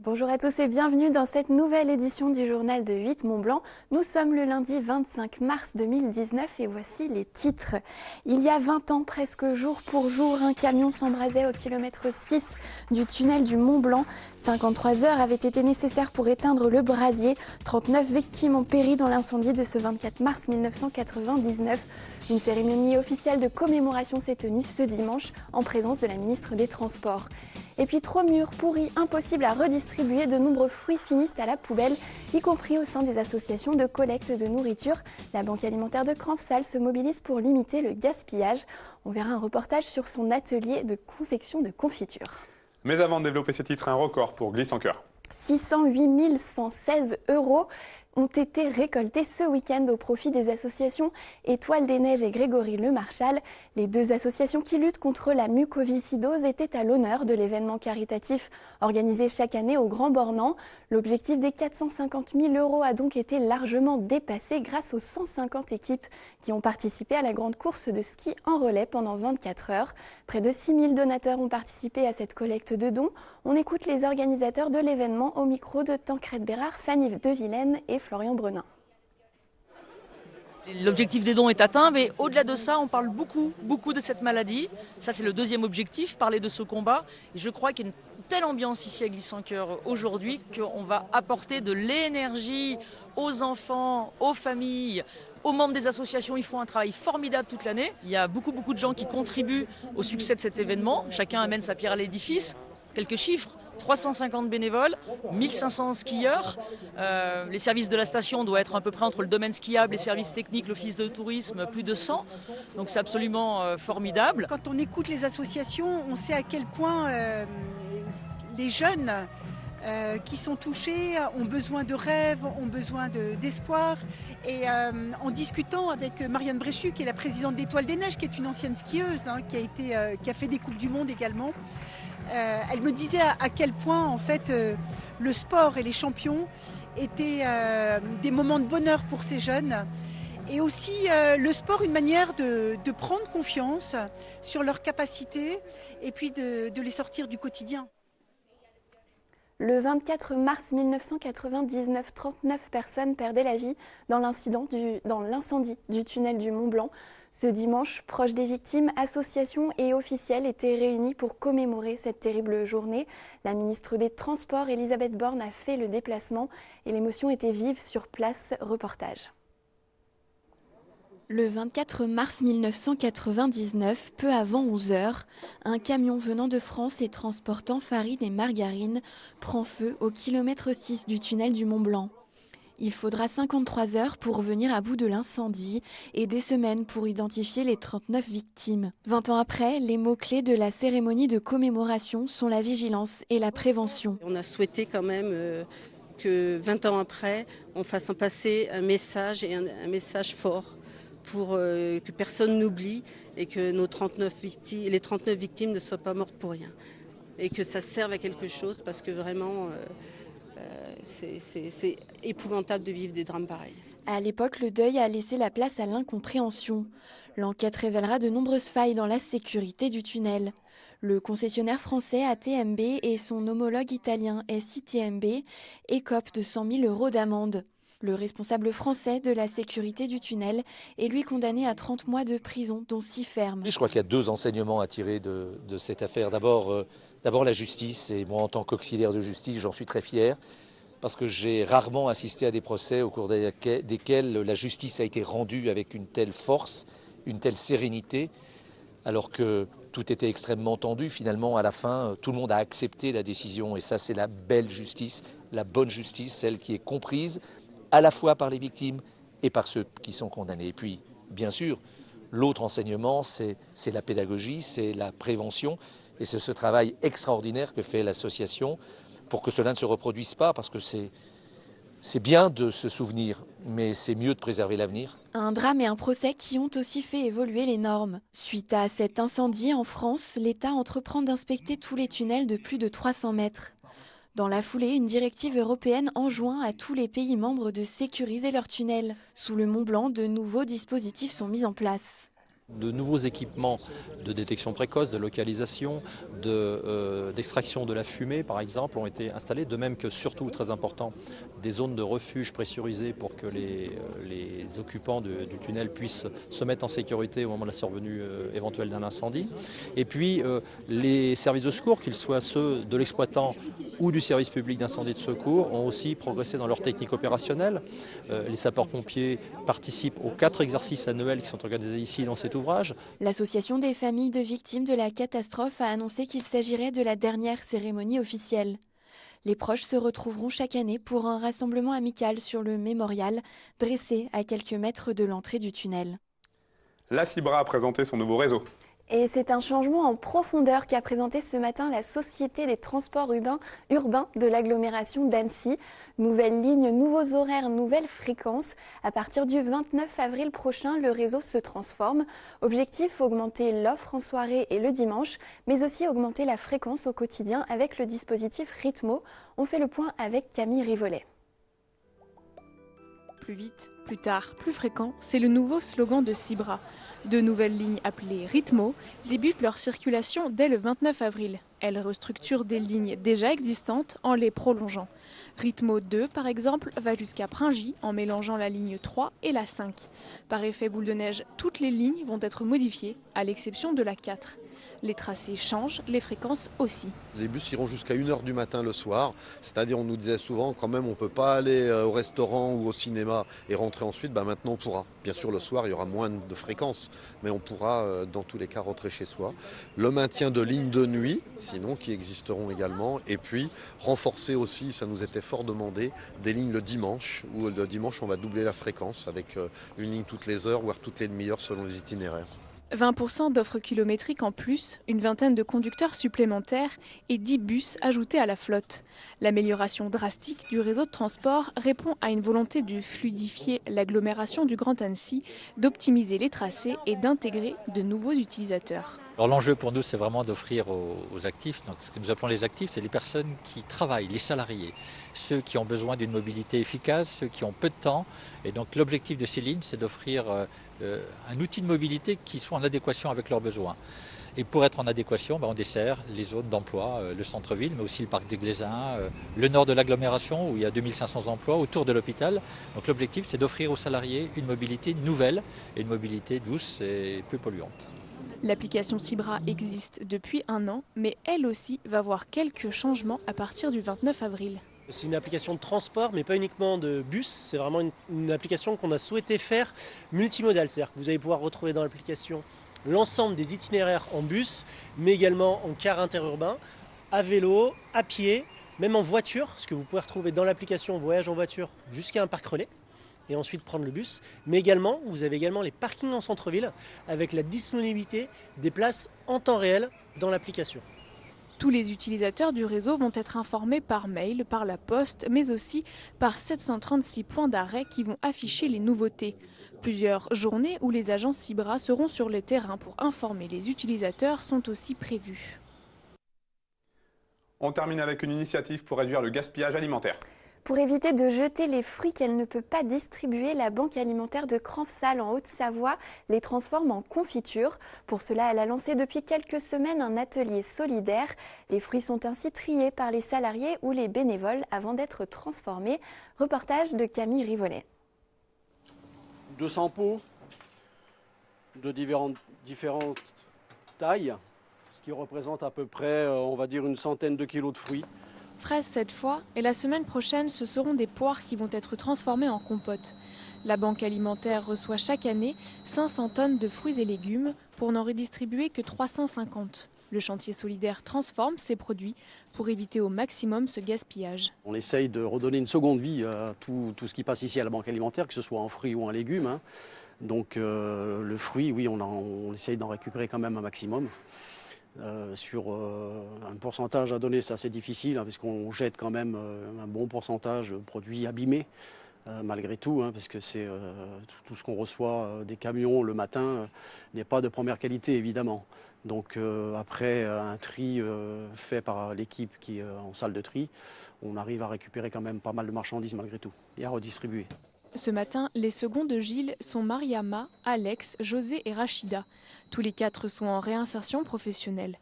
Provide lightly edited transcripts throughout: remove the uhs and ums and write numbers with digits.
Bonjour à tous et bienvenue dans cette nouvelle édition du journal de 8 Mont-Blanc. Nous sommes le lundi 25 mars 2019 et voici les titres. Il y a 20 ans, presque jour pour jour, un camion s'embrasait au kilomètre 6 du tunnel du Mont-Blanc. 53 heures avaient été nécessaires pour éteindre le brasier. 39 victimes ont péri dans l'incendie de ce 24 mars 1999. Une cérémonie officielle de commémoration s'est tenue ce dimanche en présence de la ministre des Transports. Et puis 3 murs pourris, impossible à redistribuer, de nombreux fruits finissent à la poubelle, y compris au sein des associations de collecte de nourriture. La Banque alimentaire de Cranfsal se mobilise pour limiter le gaspillage. On verra un reportage sur son atelier de confection de confitures. Mais avant de développer ce titre, un record pour Glisse en cœur. 608 116 € ont été récoltés ce week-end au profit des associations Étoile des Neiges et Grégory Le Marchal. Les deux associations qui luttent contre la mucoviscidose étaient à l'honneur de l'événement caritatif organisé chaque année au Grand Bornand. L'objectif des 450 000 € a donc été largement dépassé grâce aux 150 équipes qui ont participé à la grande course de ski en relais pendant 24 heures. Près de 6 000 donateurs ont participé à cette collecte de dons. On écoute les organisateurs de l'événement au micro de Tancred Bérard, Fanny de Vilaine et Florian Brenin. L'objectif des dons est atteint, mais au-delà de ça, on parle beaucoup de cette maladie. Ça, c'est le deuxième objectif, parler de ce combat. Et je crois qu'il y a une telle ambiance ici à Glisse-en-Cœur aujourd'hui qu'on va apporter de l'énergie aux enfants, aux familles, aux membres des associations. Ils font un travail formidable toute l'année. Il y a beaucoup de gens qui contribuent au succès de cet événement. Chacun amène sa pierre à l'édifice. Quelques chiffres. 350 bénévoles, 1500 skieurs. Les services de la station doivent être à peu près entre le domaine skiable, les services techniques, l'office de tourisme, plus de 100. Donc c'est absolument formidable. Quand on écoute les associations, on sait à quel point les jeunes qui sont touchés ont besoin de rêves, ont besoin d'espoir. Et en discutant avec Marianne Bréchu, qui est la présidente d'Étoile des Neiges, qui est une ancienne skieuse, qui a fait des Coupes du Monde également, elle me disait à quel point en fait le sport et les champions étaient des moments de bonheur pour ces jeunes, et aussi le sport une manière de prendre confiance sur leurs capacités et puis de les sortir du quotidien. Le 24 mars 1999, 39 personnes perdaient la vie dans l'incendie du tunnel du Mont-Blanc. Ce dimanche, proches des victimes, associations et officiels étaient réunis pour commémorer cette terrible journée. La ministre des Transports, Elisabeth Borne, a fait le déplacement et l'émotion était vive sur place. Reportage. Le 24 mars 1999, peu avant 11 h, un camion venant de France et transportant farine et margarine prend feu au kilomètre 6 du tunnel du Mont-Blanc. Il faudra 53 heures pour venir à bout de l'incendie et des semaines pour identifier les 39 victimes. 20 ans après, les mots-clés de la cérémonie de commémoration sont la vigilance et la prévention. On a souhaité quand même que 20 ans après, on fasse en passer un message, et un message fort pour que personne n'oublie et que les 39 victimes ne soient pas mortes pour rien. Et que ça serve à quelque chose, parce que vraiment... c'est épouvantable de vivre des drames pareils. À l'époque, le deuil a laissé la place à l'incompréhension. L'enquête révélera de nombreuses failles dans la sécurité du tunnel. Le concessionnaire français ATMB et son homologue italien SITMB écopent de 100 000 € d'amende. Le responsable français de la sécurité du tunnel est lui condamné à 30 mois de prison, dont 6 fermes. Je crois qu'il y a 2 enseignements à tirer de cette affaire. D'abord la justice, et moi en tant qu'auxiliaire de justice, j'en suis très fier. Parce que j'ai rarement assisté à des procès au cours desquels la justice a été rendue avec une telle force, une telle sérénité, alors que tout était extrêmement tendu. Finalement, à la fin, tout le monde a accepté la décision. Et ça, c'est la belle justice, la bonne justice, celle qui est comprise à la fois par les victimes et par ceux qui sont condamnés. Et puis, bien sûr, l'autre enseignement, c'est la pédagogie, c'est la prévention. Et c'est ce travail extraordinaire que fait l'association pour que cela ne se reproduise pas, parce que c'est bien de se souvenir, mais c'est mieux de préserver l'avenir. Un drame et un procès qui ont aussi fait évoluer les normes. Suite à cet incendie en France, l'État entreprend d'inspecter tous les tunnels de plus de 300 mètres. Dans la foulée, une directive européenne enjoint à tous les pays membres de sécuriser leurs tunnels. Sous le Mont-Blanc, de nouveaux dispositifs sont mis en place. De nouveaux équipements de détection précoce, de localisation, d'extraction de la fumée par exemple ont été installés, de même que surtout très important des zones de refuge pressurisées pour que les occupants du tunnel puissent se mettre en sécurité au moment de la survenue éventuelle d'un incendie. Et puis les services de secours, qu'ils soient ceux de l'exploitant ou du service public d'incendie de secours, ont aussi progressé dans leur technique opérationnelle. Les sapeurs-pompiers participent aux 4 exercices annuels qui sont organisés ici dans cet ouvrage. L'Association des familles de victimes de la catastrophe a annoncé qu'il s'agirait de la dernière cérémonie officielle. Les proches se retrouveront chaque année pour un rassemblement amical sur le mémorial, dressé à quelques mètres de l'entrée du tunnel. La Cibra a présenté son nouveau réseau. Et c'est un changement en profondeur qu'a présenté ce matin la Société des transports urbains de l'agglomération d'Annecy. Nouvelle ligne, nouveaux horaires, nouvelles fréquences. À partir du 29 avril prochain, le réseau se transforme. Objectif, augmenter l'offre en soirée et le dimanche, mais aussi augmenter la fréquence au quotidien avec le dispositif Ritmo. On fait le point avec Camille Rivollet. Plus vite, plus tard, plus fréquent, c'est le nouveau slogan de Cibra. 2 nouvelles lignes appelées Ritmo débutent leur circulation dès le 29 avril. Elles restructurent des lignes déjà existantes en les prolongeant. Ritmo 2, par exemple, va jusqu'à Pringy en mélangeant la ligne 3 et la 5. Par effet boule de neige, toutes les lignes vont être modifiées, à l'exception de la 4. Les tracés changent, les fréquences aussi. Les bus iront jusqu'à 1h du matin le soir, c'est-à-dire on nous disait souvent quand même on ne peut pas aller au restaurant ou au cinéma et rentrer ensuite, maintenant on pourra. Bien sûr le soir il y aura moins de fréquences, mais on pourra dans tous les cas rentrer chez soi. Le maintien de lignes de nuit, sinon qui existeront également, et puis renforcer aussi, ça nous était fort demandé, des lignes le dimanche, où le dimanche on va doubler la fréquence avec une ligne toutes les heures, voire toutes les demi-heures selon les itinéraires. 20% d'offres kilométriques en plus, une vingtaine de conducteurs supplémentaires et 10 bus ajoutés à la flotte. L'amélioration drastique du réseau de transport répond à une volonté de fluidifier l'agglomération du Grand Annecy, d'optimiser les tracés et d'intégrer de nouveaux utilisateurs. Alors l'enjeu pour nous, c'est vraiment d'offrir aux actifs, donc ce que nous appelons les actifs, c'est les personnes qui travaillent, les salariés, ceux qui ont besoin d'une mobilité efficace, ceux qui ont peu de temps. Et donc l'objectif de ces lignes, c'est d'offrir un outil de mobilité qui soit en adéquation avec leurs besoins. Et pour être en adéquation, on dessert les zones d'emploi, le centre-ville, mais aussi le parc des Glaisins, le nord de l'agglomération où il y a 2500 emplois, autour de l'hôpital. Donc l'objectif, c'est d'offrir aux salariés une mobilité nouvelle et une mobilité douce et peu polluante. L'application Cibra existe depuis 1 an, mais elle aussi va voir quelques changements à partir du 29 avril. C'est une application de transport, mais pas uniquement de bus. C'est vraiment une application qu'on a souhaité faire multimodale. C'est-à-dire que vous allez pouvoir retrouver dans l'application l'ensemble des itinéraires en bus, mais également en car interurbain, à vélo, à pied, même en voiture, ce que vous pouvez retrouver dans l'application Voyage en voiture jusqu'à un parc relais, et ensuite prendre le bus. Mais également, vous avez également les parkings en centre-ville, avec la disponibilité des places en temps réel dans l'application. Tous les utilisateurs du réseau vont être informés par mail, par la poste, mais aussi par 736 points d'arrêt qui vont afficher les nouveautés. Plusieurs journées où les agents Cibra seront sur le terrain pour informer les utilisateurs sont aussi prévues. On termine avec une initiative pour réduire le gaspillage alimentaire. Pour éviter de jeter les fruits qu'elle ne peut pas distribuer, la Banque alimentaire de Cranfsal en Haute-Savoie les transforme en confiture. Pour cela, elle a lancé depuis quelques semaines un atelier solidaire. Les fruits sont ainsi triés par les salariés ou les bénévoles avant d'être transformés. Reportage de Camille Rivollet. 200 pots de différentes tailles, ce qui représente à peu près, on va dire, une centaine de kilos de fruits. Fraises cette fois, et la semaine prochaine, ce seront des poires qui vont être transformées en compote. La Banque alimentaire reçoit chaque année 500 tonnes de fruits et légumes pour n'en redistribuer que 350. Le chantier solidaire transforme ces produits pour éviter au maximum ce gaspillage. On essaye de redonner une seconde vie à tout ce qui passe ici à la Banque alimentaire, que ce soit en fruits ou en légumes. Donc le fruit, oui, on essaye d'en récupérer quand même un maximum. Sur un pourcentage à donner, c'est assez difficile, puisqu'on jette quand même un bon pourcentage de produits abîmés, malgré tout, parce que c'est tout ce qu'on reçoit des camions le matin n'est pas de première qualité, évidemment. Donc après un tri fait par l'équipe qui est en salle de tri, on arrive à récupérer quand même pas mal de marchandises malgré tout et à redistribuer. Ce matin, les seconds de Gilles sont Mariama, Alex, José et Rachida. Tous les 4 sont en réinsertion professionnelle.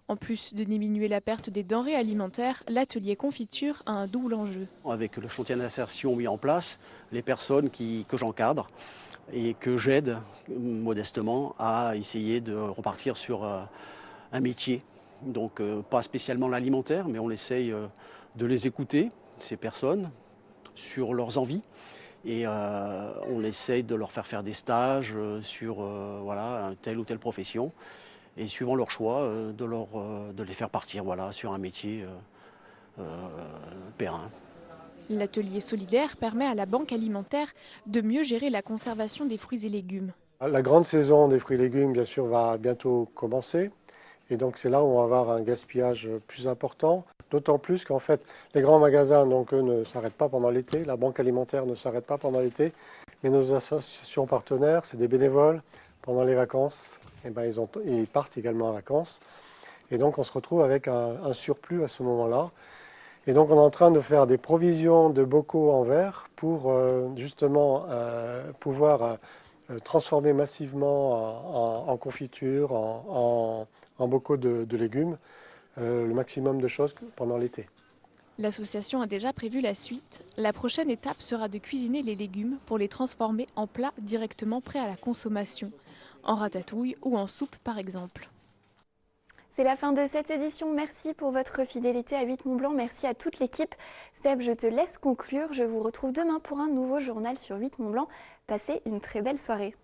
En plus de diminuer la perte des denrées alimentaires, l'atelier confiture a un double enjeu. Avec le chantier d'insertion mis en place, les personnes que j'encadre et que j'aide modestement à essayer de repartir sur un métier. Donc pas spécialement l'alimentaire, mais on essaye de les écouter, ces personnes, sur leurs envies. Et on essaye de leur faire des stages sur voilà, telle ou telle profession. Et suivant leur choix, de les faire partir sur un métier périn. L'atelier solidaire permet à la banque alimentaire de mieux gérer la conservation des fruits et légumes. La grande saison des fruits et légumes, bien sûr, va bientôt commencer. Et donc c'est là où on va avoir un gaspillage plus important. D'autant plus qu'en fait, les grands magasins, donc, eux, ne s'arrêtent pas pendant l'été. La banque alimentaire ne s'arrête pas pendant l'été. Mais nos associations partenaires, c'est des bénévoles. Pendant les vacances, ils partent également en vacances. Et donc on se retrouve avec un surplus à ce moment-là. Et donc on est en train de faire des provisions de bocaux en verre pour justement pouvoir transformer massivement en confiture, en bocaux de légumes, le maximum de choses pendant l'été. L'association a déjà prévu la suite. La prochaine étape sera de cuisiner les légumes pour les transformer en plats directement prêts à la consommation, en ratatouille ou en soupe par exemple. C'est la fin de cette édition. Merci pour votre fidélité à 8 Mont-Blanc. Merci à toute l'équipe. Seb, je te laisse conclure. Je vous retrouve demain pour un nouveau journal sur 8 Mont-Blanc. Passez une très belle soirée.